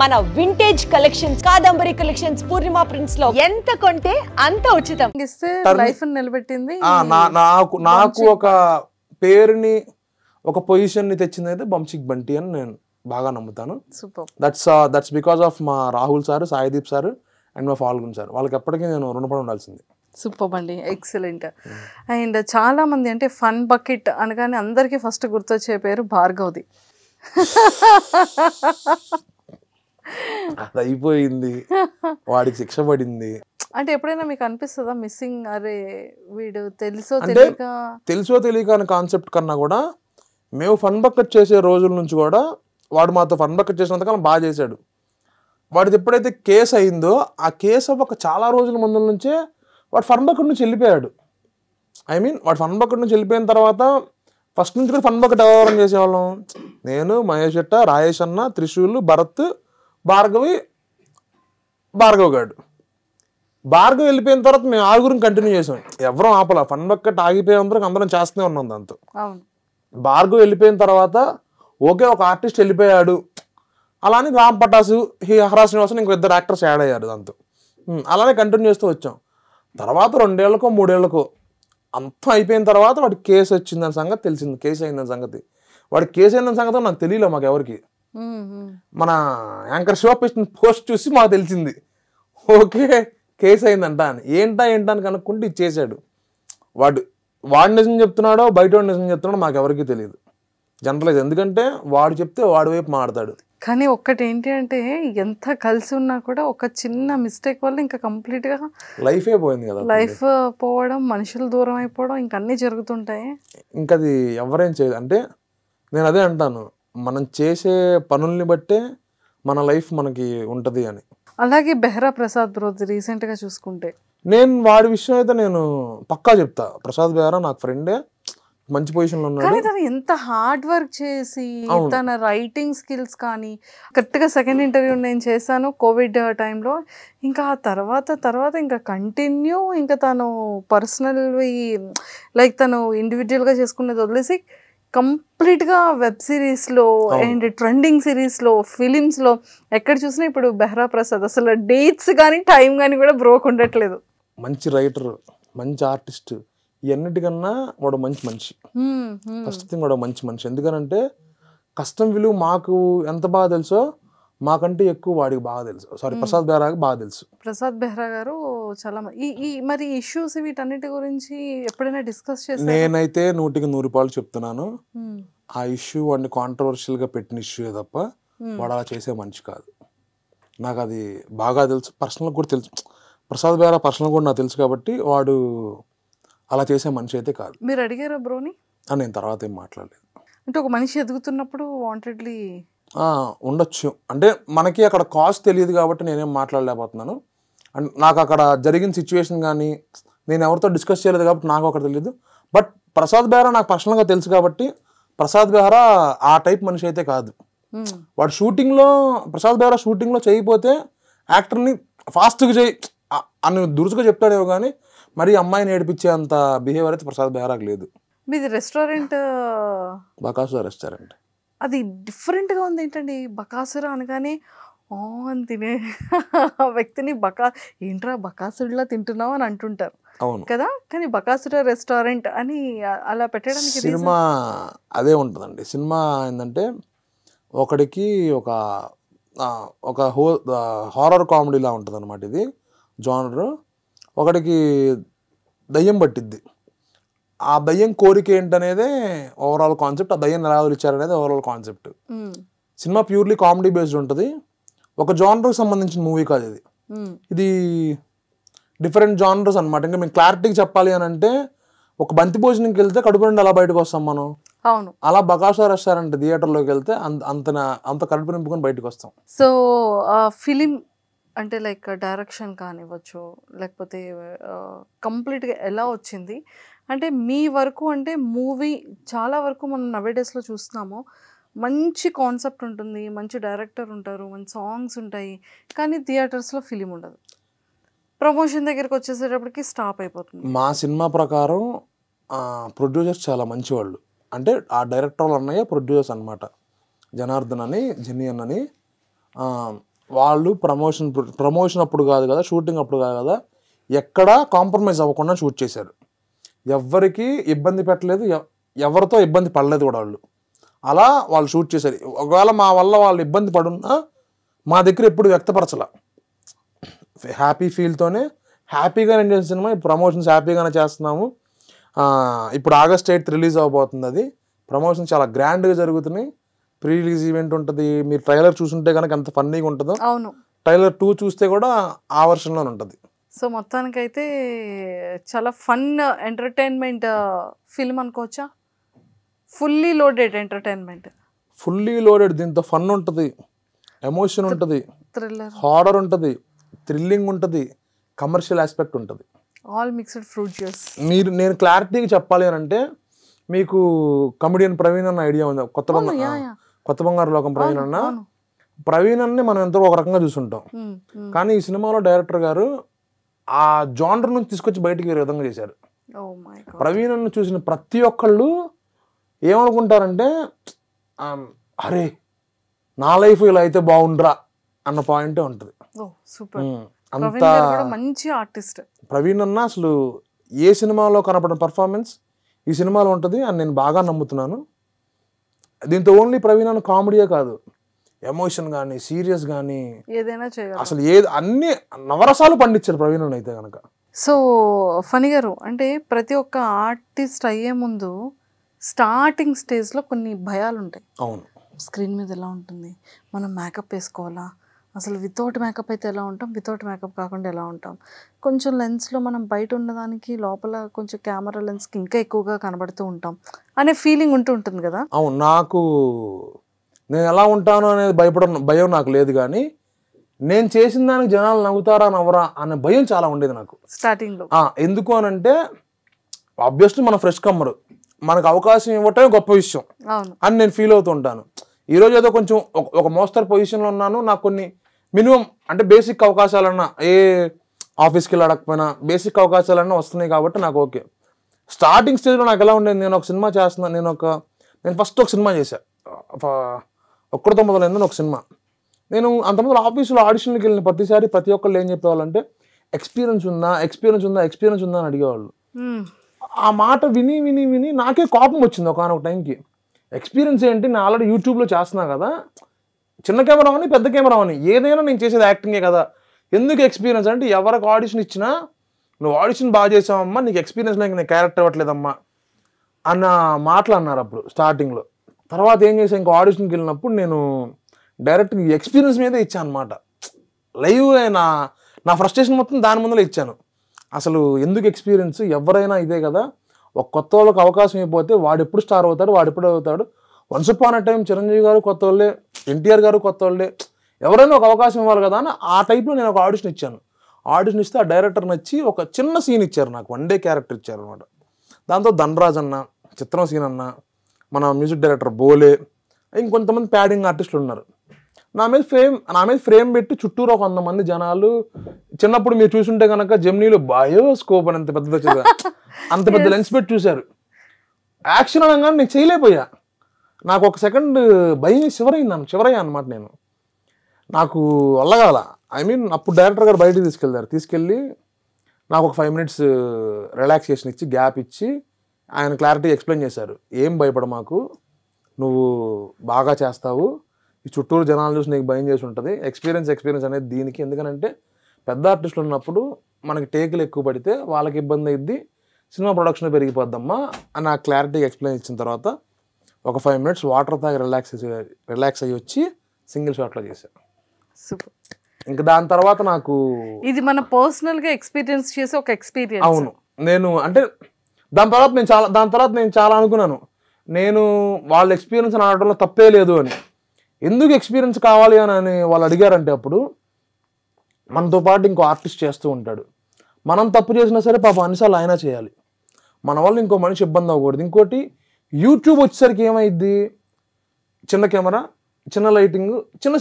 మన vintage collections, Kadambari collections, పూర్ణిమ prints లో ఎంత కొంటే అంత ఉచితం ఇస్తే లైఫ్ నిలబెట్టింది. నాకు ఒక పేరుని ఒక పొజిషన్ ని తెచ్చింది అయితే బంశిక్ బంటి అని నేను బాగా నమ్ముతాను. దట్స్ బికాస్ ఆఫ్ మా Rahul sir, Saideep sir and మా ఫాల్గున్ సార్. వాళ్ళకి ఎప్పటికీ నేను రుణపడి ఉండాల్సింది. సూపర్ అండి, ఎక్సలెంట్. అండ్ చాలా మంది అంటే ఫన్ బకెట్ అనగానే అందరికీ ఫస్ట్ గుర్తొచ్చే పేరు భార్గవ్ది. అది అయిపోయింది, వాడికి శిక్ష పడింది. అంటే ఎప్పుడైనా మీకు అనిపిస్తుందా మిస్సింగ్, అరే వీడు తెలుసో తెలియక అనే కాన్సెప్ట్ కన్నా కూడా మేము ఫన్ బకెట్ చేసే రోజుల నుంచి కూడా వాడు మాతో ఫన్ బకెట్ చేసినంతకాలం బాగా చేశాడు. వాడిది ఎప్పుడైతే కేసు అయిందో ఆ కేసు అవ్వక చాలా రోజుల ముందు నుంచే వాడు ఫన్ బకెట్ నుంచి వెళ్ళిపోయాడు. వాడు ఫన్ బకెట్ నుంచి వెళ్ళిపోయిన తర్వాత ఫస్ట్ నుంచి కూడా ఫన్ బకెట్ వ్యవహారం చేసేవాళ్ళం. నేను, మహేష్ ఎట్ట, రాయేష్ అన్న, త్రిశూల్, భరత్, భార్గవ్ గాడు. భార్గవ్ వెళ్ళిపోయిన తర్వాత మేము ఆరుగురిని కంటిన్యూ చేసాం. ఎవరూ ఆపలా. ఫన్ బకెట్ ఆగిపోయేందుకు అందరం చేస్తూనే ఉన్నాం దాంతో. భార్గవ్ వెళ్ళిపోయిన తర్వాత ఓకే ఒక ఆర్టిస్ట్ వెళ్ళిపోయాడు, అలానే రామ్ పటాసు, హరా శ్రీనివాసన్ ఇంకో 2 యాక్టర్స్ యాడ్ అయ్యారు దాంతో. అలానే కంటిన్యూ చేస్తూ వచ్చాం. తర్వాత 2 ఏళ్లకో 3 ఏళ్లకో అంతా అయిపోయిన తర్వాత వాడికి కేసు వచ్చిందని సంగతి తెలిసింది. కేసు అయిందని సంగతి, వాడికి కేసు అయిన సంగతి నాకు తెలియలే. మాకు ఎవరికి, మన యాంకర్ శివ పెట్టిన పోస్ట్ చూసి మాకు తెలిసింది ఓకే కేసు అయిందంట అని. ఏంటా అని కనుక్కుంటే ఇచ్చేసాడు. వాడు నిజం చెప్తున్నాడో బయట వాడు నిజం చెప్తున్నాడో మాకు ఎవరికి తెలియదు. జనరలైజ్, ఎందుకంటే వాడు చెప్తే వాడి వైపు మాడతాడు. కానీ ఒక్కటి ఏంటి అంటే ఎంత కలిసి ఉన్నా కూడా ఒక చిన్న మిస్టేక్ వల్ల ఇంకా కంప్లీట్ గా లైఫే పోయింది కదా. లైఫ్ పోవడం, మనుషులు దూరం అయిపోవడం, ఇంకా అన్ని జరుగుతుంటాయి. ఇంకా అది ఎవరేం చేయదు. అంటే నేను అదే అంటాను, మనం చేసే పనుల్ని బట్టే మన లైఫ్ మనకి ఉంటది అని. అలాగే బెహ్రా ప్రసాద్ బ్రో రీసెంట్ గా చూసుకుంటే నేను వాడి విషయం అయితే నేను పక్కా చెప్తా. ప్రసాద్ బెహ్రా నాకు ఫ్రెండే, మంచి పొజిషన్ లో ఉన్నాడు. కానీ తను ఎంత హార్డ్ వర్క్ చేసి తన రైటింగ్ స్కిల్స్ కానీ, కరెక్ట్ గా సెకండ్ ఇంటర్వ్యూ నేను చేశాను కోవిడ్ టైంలో. ఇంకా ఆ తర్వాత ఇంకా కంటిన్యూ, ఇంకా తను పర్సనల్ లైక్ తను ఇండివిజువల్ గా చేసుకునేది వదిలేసి కంప్లీట్ గా వెబ్ సిరీస్ లో అండ్ ట్రెండింగ్ సిరీస్ లో, ఫిలిమ్స్ లో ఎక్కడ చూసినా ఇప్పుడు బెహ్రా ప్రసాద్ అసలు డేట్స్ కానీ టైం కానీ కూడా బ్రోక్ ఉండట్లేదు. మంచి రైటర్, మంచి ఆర్టిస్ట్, ఇవన్నిటికన్నా వాడు మంచి మనిషి. ఫస్ట్ థింగ్ వాడు మంచి మనిషి. ఎందుకనంటే కష్టం విలువ మాకు ఎంత బాగా తెలుసో మాకంటే ఎక్కువ వాడికి బాగా తెలుసు. సారీ, ప్రసాద్ బెహ్రాకి బాగా తెలుసు. ప్రసాద్ బెహ్రా గారు చాలా మరి ఇష్యూస్ వీటన్నిటి గురించి ఎప్పుడైనా డిస్కస్ చేసి, నేనైతే 100కి 100 చెప్తున్నాను, ఆ ఇష్యూ వాడిని కాంట్రవర్షియల్ గా పెట్టిన ఇష్యూ తప్ప వాడు అలా చేసే మనిషి కాదు. నాకు అది బాగా తెలుసు, పర్సనల్ కూడా తెలుసు. ప్రసాద్ బెహ్రా పర్సనల్ కూడా నాకు తెలుసు కాబట్టి వాడు అలా చేసే మనిషి అయితే కాదు. మీరు అడిగారా బ్రోని? నేను తర్వాత ఏం మాట్లాడలేదు. అంటే ఒక మనిషి ఎదుగుతున్నప్పుడు వాంటెడ్లీ ఉండొచ్చు. అంటే మనకి అక్కడ కాస్ట్ తెలియదు కాబట్టి నేనేం మాట్లాడలేకపోతున్నాను. అండ్ నాకు అక్కడ జరిగిన సిచ్యువేషన్ కానీ నేను ఎవరితో డిస్కస్ చేయలేదు కాబట్టి నాకు అక్కడ తెలియదు. బట్ ప్రసాద్ బెహ్రా నాకు పర్సనల్గా తెలుసు కాబట్టి ప్రసాద్ బెహ్రా ఆ టైప్ మనిషి అయితే కాదు. వాడు షూటింగ్లో, ప్రసాద్ బెహ్రా షూటింగ్లో చేయకపోతే యాక్టర్ని ఫాస్ట్గా చేయి అని దురుసుగా చెప్తాడేమో కానీ మరి అమ్మాయిని ఏడిపించే అంత బిహేవియర్ అయితే ప్రసాద్ బెహ్రాకి లేదు. మీది రెస్టారెంట్ బకాసురా రెస్టారెంట్, అది డిఫరెంట్గా ఉంది. ఏంటండి బకాసురా అనగానే అని తినే వ్యక్తిని ఏంట్రా బకాసుడిలా తింటున్నావు అని అంటుంటారు కదా. కానీ బకాసురా రెస్టారెంట్ అని అలా పెట్టడానికి సినిమా అదే ఉంటుందండి. సినిమా ఏంటంటే ఒకడికి ఒక హారర్ కామెడీలా ఉంటుంది అనమాట. ఇది జానర్. ఒకడికి దయ్యం పట్టిద్ది. ఆ దయ్యం కోరిక ఏంటనేదే ఓవరాల్ కాన్సెప్ట్. ఆ దయ్యం ఎలా ఇచ్చారనేది ఓవరాల్ కాన్సెప్ట్. సినిమా ప్యూర్లీ కామెడీ బేస్డ్ ఉంటుంది. ఒక జానర్కి సంబంధించిన మూవీ కాదు ఇది. ఇది డిఫరెంట్ జానర్స్ అనమాట. ఇంకా మేము క్లారిటీగా చెప్పాలి అని అంటే, ఒక బంతి భోజనంకి వెళ్తే కడుపు నుండి అలా బయటకు వస్తాం మనం, అలా బకాసురా రెస్టారెంట్ థియేటర్లోకి వెళ్తే అంత కడుపు నింపుకొని బయటకు వస్తాం. సో ఫిలిం అంటే లైక్ డైరెక్షన్ కానివ్వచ్చు, లేకపోతే కంప్లీట్గా ఎలా వచ్చింది అంటే మీ వరకు, అంటే మూవీ చాలా వరకు మనం నవేడేస్లో చూస్తున్నాము, మంచి కాన్సెప్ట్ ఉంటుంది, మంచి డైరెక్టర్ ఉంటారు, మంచి సాంగ్స్ ఉంటాయి, కానీ థియేటర్స్లో ఫిలిం ఉండదు. ప్రమోషన్ దగ్గరికి వచ్చేసేటప్పటికి స్టాప్ అయిపోతుంది. మా సినిమా ప్రకారం ప్రొడ్యూసర్స్ చాలా మంచివాళ్ళు. అంటే ఆ డైరెక్టర్ అన్నయ్య ప్రొడ్యూసర్స్ అనమాట. జనార్దన్ అని, జెనియన్ అని. వాళ్ళు ప్రమోషన్ అప్పుడు కాదు కదా, షూటింగ్ అప్పుడు కాదు కదా, ఎక్కడా కాంప్రమైజ్ అవ్వకుండా షూట్ చేశారు. ఎవరికి ఇబ్బంది పెట్టలేదు, ఎవరితో ఇబ్బంది పడలేదు కూడా వాళ్ళు. అలా వాళ్ళు షూట్ చేశారు. ఒకవేళ మా వల్ల వాళ్ళు ఇబ్బంది పడున్నా మా దగ్గర ఎప్పుడు వ్యక్తపరచాల. హ్యాపీ ఫీల్తోనే హ్యాపీగా నేను చేసిన సినిమా. ప్రమోషన్స్ హ్యాపీగానే చేస్తున్నాము. ఇప్పుడు August 8th రిలీజ్ అవ్వబోతుంది. అది ప్రమోషన్ చాలా గ్రాండ్గా జరుగుతున్నాయి. ప్రీ రిలీజ్ ఈవెంట్ ఉంటుంది. మీరు ట్రైలర్ చూసుంటే కనుక ఎంత ఫన్నీగా ఉంటుందో, ట్రైలర్ 2 చూస్తే కూడా ఆ వర్షన్లో ఉంటుంది. సో మొత్తానికైతే చాలా ఫన్ ఎంటర్టైన్మెంట్ ఫిల్మ్ అనుకోవచ్చా? Fully loaded entertainment. Fully loaded. దీంతో ఫన్ ఉంటుంది, ఎమోషన్ ఉంటుంది, థ్రిల్లర్, హారర్ ఉంటుంది, థ్రిల్లింగ్ ఉంటుంది, కమర్షియల్ ఆస్పెక్ట్ ఉంటుంది. All mixed fruit juice. నేను క్లారిటీగా చెప్పాలి అని అంటే, మీకు కమెడియన్ ప్రవీణ్ అన్న ఐడియా ఉంది? కొత్త బంగారు లోకం ప్రవీణ్ అన్న. ప్రవీణ్ అన్ని మనం ఎంతో ఒక రకంగా చూసుంటాం, కానీ ఈ సినిమాలో డైరెక్టర్ గారు ఆ జానర్ నుంచి తీసుకొచ్చి బయటికి వేరే విధంగా చేశారు. ప్రవీణ్ అన్న చూసిన ప్రతి ఒక్కళ్ళు ఏమనుకుంటారంటే, అరే నా లైఫ్ ఇలా అయితే బాగుండ్రా అన్న పాయింటే ఉంటుంది. అంత మంచి ఆర్టిస్ట్ ప్రవీణ్ అన్న. అసలు ఏ సినిమాలో కనపడిన పర్ఫార్మెన్స్ ఈ సినిమాలో ఉంటుంది అని నేను బాగా నమ్ముతున్నాను. దీంతో ఓన్లీ ప్రవీణ్ అన్న కామెడీయే కాదు, ఎమోషన్ కానీ, సీరియస్ కానీ, ఏదైనా చేయాలి. అసలు అన్ని నవరసాలు పండించారు ప్రవీణ్ అన్న అయితే కనుక. సో ఫణి గారు, అంటే ప్రతి ఒక్క ఆర్టిస్ట్ అయ్యే ముందు స్టార్టింగ్ స్టేజ్లో కొన్ని భయాలు ఉంటాయి. అవును. స్క్రీన్ మీద ఎలా ఉంటుంది, మనం మేకప్ వేసుకోవాలా, అసలు వితౌట్ మేకప్ అయితే ఎలా ఉంటాం, వితౌట్ మేకప్ కాకుండా ఎలా ఉంటాం, కొంచెం లెన్స్లో మనం బయట ఉన్నదానికి లోపల కొంచెం కెమెరా లెన్స్కి ఇంకా ఎక్కువగా కనబడుతూ ఉంటాం అనే ఫీలింగ్ ఉంటుంది కదా. అవును. నేను ఎలా ఉంటాను అనేది భయం నాకు లేదు, కానీ నేను చేసిన దానికి జనాలు నవ్వుతారా నవ్వరా అనే భయం చాలా ఉండేది నాకు స్టార్టింగ్లో. ఎందుకు అని అంటే, ఆబ్వియస్లీ మన ఫ్రెష్ కమ్మరు, మనకు అవకాశం ఇవ్వటమే గొప్ప విషయం అని నేను ఫీల్ అవుతూ ఉంటాను. ఈరోజు ఏదో కొంచెం ఒక మోస్తరు పొజిషన్లో ఉన్నాను, నాకు కొన్ని మినిమం అంటే బేసిక్ అవకాశాలన్నా, ఏ ఆఫీస్కి వెళ్ళి అడగకపోయినా బేసిక్ అవకాశాలన్నా వస్తున్నాయి కాబట్టి నాకు ఓకే. స్టార్టింగ్ స్టేజ్లో నాకు ఎలా ఉండేది, నేను ఒక సినిమా చేస్తున్నాను, నేను ఫస్ట్ ఒక సినిమా చేశాను, ఒక్కడితో మొదలైందని ఒక సినిమా. నేను అంతమంది ఆఫీసులో ఆడిషన్కి వెళ్ళిన ప్రతిసారి ప్రతి ఒక్కళ్ళు ఏం చెప్పేవాళ్ళంటే, ఎక్స్పీరియన్స్ ఉందా అని అడిగేవాళ్ళు. ఆ మాట విని విని విని నాకే కోపం వచ్చింది ఒకనొక టైంకి. ఎక్స్పీరియన్స్ ఏంటి, నేను ఆల్రెడీ యూట్యూబ్లో చేస్తున్నా కదా, చిన్న కెమెరా అని పెద్ద కెమెరా అని ఏదైనా నేను చేసేది యాక్టింగే కదా, ఎందుకు ఎక్స్పీరియన్స్ అంటే, ఎవరికి ఆడిషన్ ఇచ్చినా నువ్వు ఆడిషన్ బాగా చేసావమ్మా, నీకు ఎక్స్పీరియన్స్ లేక నేను క్యారెక్టర్ ఇవ్వట్లేదమ్మా అన్న మాటలు అన్నారు అప్పుడు స్టార్టింగ్లో. తర్వాత ఏం చేసాను, ఇంకో ఆడిషన్కి వెళ్ళినప్పుడు నేను డైరెక్ట్ ఎక్స్పీరియన్స్ మీదే ఇచ్చాను అనమాట. లైవ్ నా ఫ్రస్ట్రేషన్ మొత్తం దాని ముందర ఇచ్చాను. అసలు ఎందుకు ఎక్స్పీరియన్స్, ఎవరైనా ఇదే కదా, ఒక కొత్త వాళ్ళకి అవకాశం అయిపోతే వాడు ఎప్పుడు స్టార్ అవుతాడు, వాడు ఎప్పుడు అవుతాడు. Once upon a time Chiranjeevi గారు కొత్త వాళ్ళే, ఎన్టీఆర్ గారు కొత్త వాళ్ళే, ఎవరైనా ఒక అవకాశం ఇవ్వాలి కదా అని ఆ టైప్లో నేను ఒక ఆడిషన్ ఇచ్చాను. ఆడిషన్ ఇస్తే ఆ డైరెక్టర్ నచ్చి ఒక చిన్న సీన్ ఇచ్చారు నాకు, 1 day క్యారెక్టర్ ఇచ్చారు అనమాట. దాంతో ధనరాజ్ అన్న, చిత్రం సీన్ అన్న, మన మ్యూజిక్ డైరెక్టర్ బోలే, ఇంకొంతమంది ప్యాడింగ్ ఆర్టిస్టులు ఉన్నారు. నా మీద ఫ్రేమ్ పెట్టి చుట్టూరు ఒక 100 మంది జనాలు. చిన్నప్పుడు మీరు చూసుంటే కనుక జెమినీలో బయోస్కోప్ అని అంత పెద్దది వచ్చేది, అంత పెద్ద లెన్స్ పెట్టి చూశారు. యాక్షన్ అనగానే నేను చేయలేకపోయా. నాకు ఒక సెకండ్ భయం చివరయ్యా అనమాట. నాకు వల్లగాల. అప్పుడు డైరెక్టర్ గారు బయటికి తీసుకెళ్ళి నాకు ఒక 5 minutes రిలాక్సేషన్ ఇచ్చి, గ్యాప్ ఇచ్చి, ఆయన క్లారిటీ ఎక్స్ప్లెయిన్ చేశారు. ఏం భయపడ మాకు, నువ్వు బాగా చేస్తావు, ఈ చుట్టూరు జనాలు చూసి నీకు భయం చేసి ఉంటుంది. ఎక్స్పీరియన్స్ అనేది దీనికి, ఎందుకనంటే పెద్ద ఆర్టిస్టులు ఉన్నప్పుడు మనకి టేకులు ఎక్కువ పడితే వాళ్ళకి ఇబ్బంది అయ్యిద్ది, సినిమా ప్రొడక్షన్ పెరిగిపోద్దమ్మా అని నాకు క్లారిటీగా ఎక్స్ప్లెయిన్ ఇచ్చిన తర్వాత ఒక 5 minutes వాటర్ తాగి రిలాక్స్ అయ్యి వచ్చి సింగిల్ షాట్లో చేశాను. సూపర్. ఇంకా దాని తర్వాత నాకు ఇది మన పర్సనల్గా ఎక్స్పీరియన్స్ చేసే ఒక ఎక్స్పీరియన్స్. అవును. దాని తర్వాత నేను చాలా అనుకున్నాను, నేను వాళ్ళ ఎక్స్పీరియన్స్ అని ఆడటంలో తప్పే లేదు అని. ఎందుకు ఎక్స్పీరియన్స్ కావాలి అని వాళ్ళు అడిగారంటే, అప్పుడు మనతో పాటు ఇంకో ఆర్టిస్ట్ చేస్తూ ఉంటాడు, మనం తప్పు చేసినా సరే పాపం అన్నిసార్లు ఆయన చేయాలి, మన వల్ల ఇంకో మనిషి ఇబ్బంది అవ్వకూడదు. ఇంకోటి యూట్యూబ్ వచ్చేసరికి ఏమైద్ది, చిన్న కెమెరా, చిన్న లైటింగ్, చిన్న